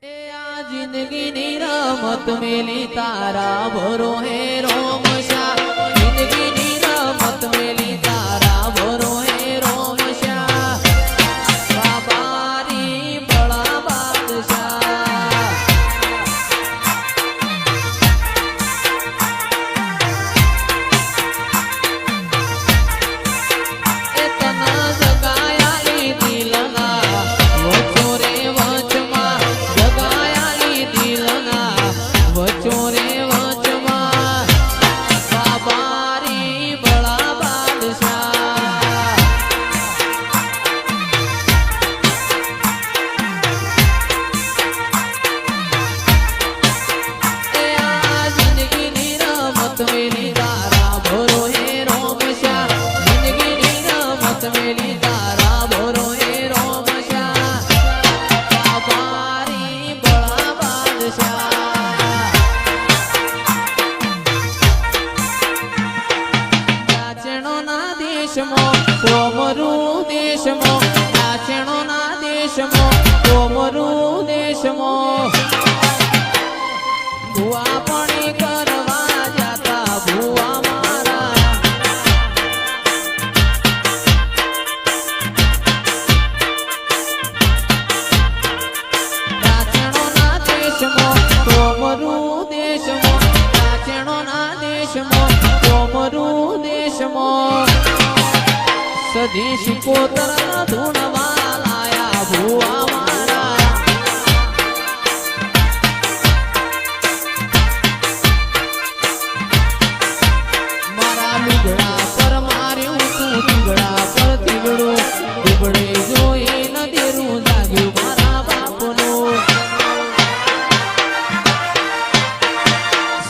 ए आ जिंदगी नी रमत मेली तारा भरो है रोम श्या जिंदगी नी रमत मेली तारा भरो है रोम श्या बाबारी बड़ा बादशाह इतना जगाया ली दिलना वो चोरे वचमा जगाया ली दिलना वो चोरे वचमा बाबारी बड़ा बादशाह ए आ जिंदगी नी रमत मेली तारा भरो है रोम श्या जिंदगी नी रमत मेली तारा भरो है रोम श्या बाबारी बड़ा बादशाह नाचणो ना देशमो कोमरू देशमो नाचणो ना देशमो कोमरू देशमो भुआ पाणी करवा जाता भुआ मारा नाचणो ना देशमो कोमरू देशमो नाचणो ना देशमो कोमरू देशमो सदेशी कोतरा धुणवा लाया भुआ मारा मारा लुगड़ा पर मार्યું તું લુગડા પર તીગડો લુગડે જોઈ ન દેરું જાગ્યું મારા બાપનો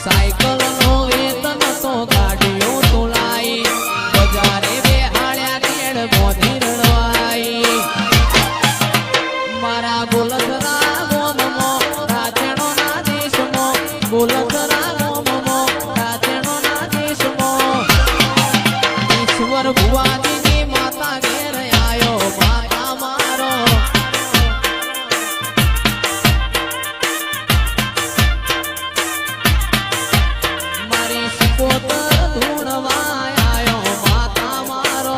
સાયકલ નો વેતન તો ગાડીઓ તોલાઈ બજારે બેહાડ્યા કેડ મોતી રડવાઈ મારા ગોલધરા ગોમમો રાચણો ના દેશમો ગોલધરા ગોમમો રાચણો ના દેશમો ઈશ્વર ભુવાજીની માતા ઘેર આયો માતા મારો મારી શિકોતર ધૂણવા આયો માતા મારો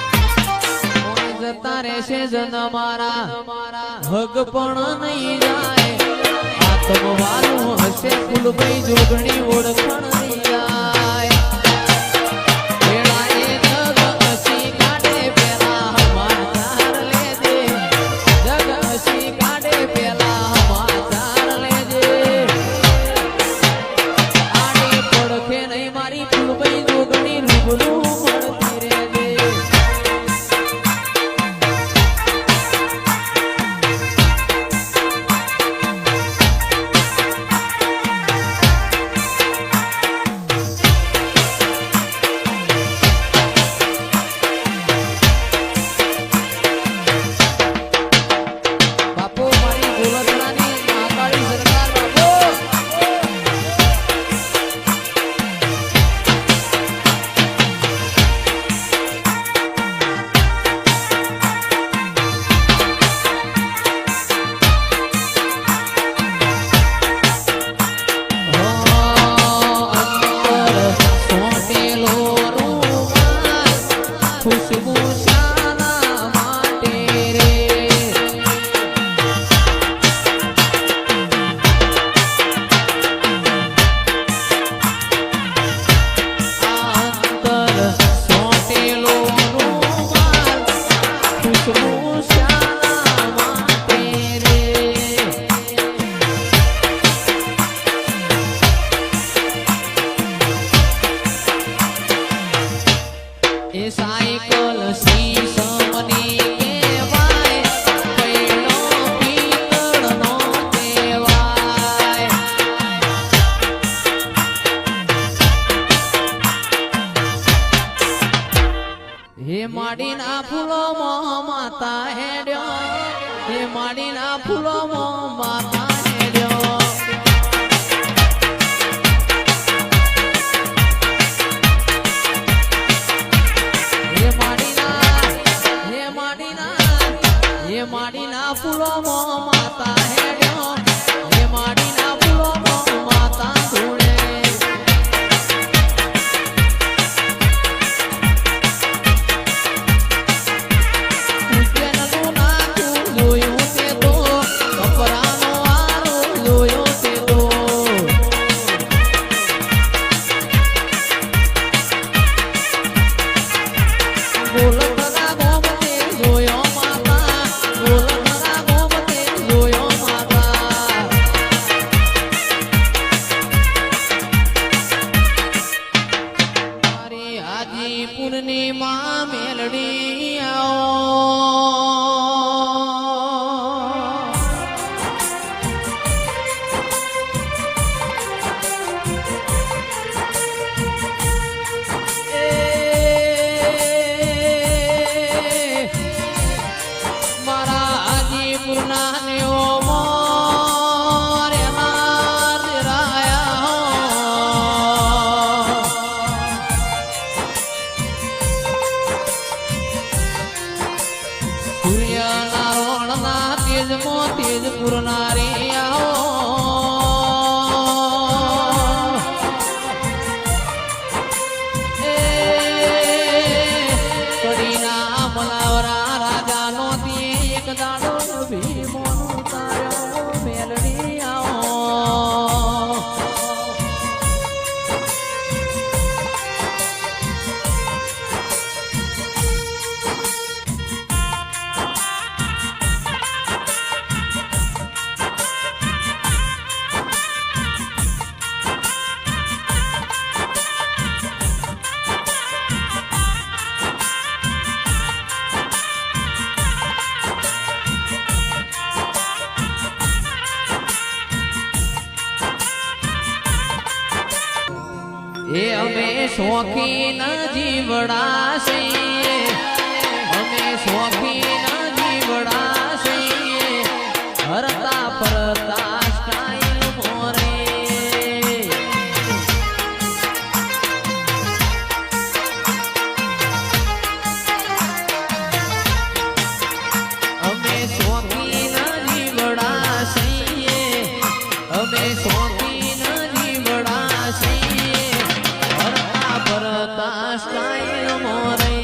કોઈ જતા રહેશે જન મારા હગ પણ નહીં જાય આત્મવાલું હશે ફૂલભાઈ જોગણી ઓળખણ નહીં જાય વેળાએ જગ હસી કાઢે પેલા સમાચાર લેજે જગ હસી કાઢે પેલા સમાચાર લેજે આડી પડખે નહીં મારી ફૂલભાઈ જોગણી રૂબરૂ મળતી રહેજે બાપુ મારી ગોલધરાની મહાકાળી સરકાર બાપુ અંદર સોટેલો રૂમાલ ખુશ્બુ શાના માટે રે અંતર સોટેલો રૂમાલ ખુશ્બુ શાના માટે રે એ સાયકલ શીશમની કહેવાય પૈણો પિત્તળનો કહેવાય હે માડીના ફૂલો માતા હેડ્યો હે માડીના ફૂલો માતા હેડ્યો હે માડીના તેજ પુરનારી આવો કડીના મલાવરા રાજાનો તે એક દાડો ભીમોનું તારો મેલડી આવો એ અમે શોખીન જીવડા છીએ અમે શોખીન જીવડા છીએ હરતા ફરતા સ્ટાઇલ મોરે અમે શોખીન જીવડા છીએ અમે શોખીન જીવડા છીએ ભરતા સ્ટાઇલ મોરે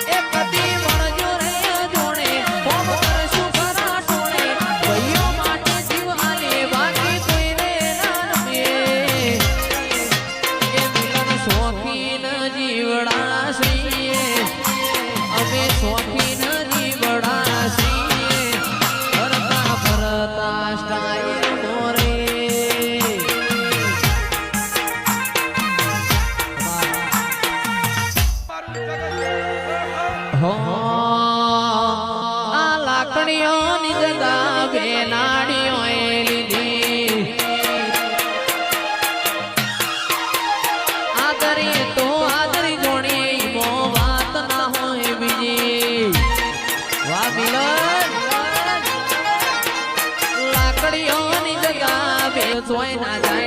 એ કદી વણજો રે જોડે કોમ કરશું ખરા ટોળે ભાઈઓ માટે જીવ આલે બાકી કોઈને ના રમે એ મિલન શોખીન જીવડા છીએ અમે શોખીન જીવડા છીએ ભરતા ભરતા સ્ટાઇલ મોરે આ લાકડીઓની જગા બેનાડીઓએ લીધી આદરી તો આદરી જોડી મો વાત ના હોય બીજી વાહ મિલન લાકડીઓની જગા બે સોય ના જાય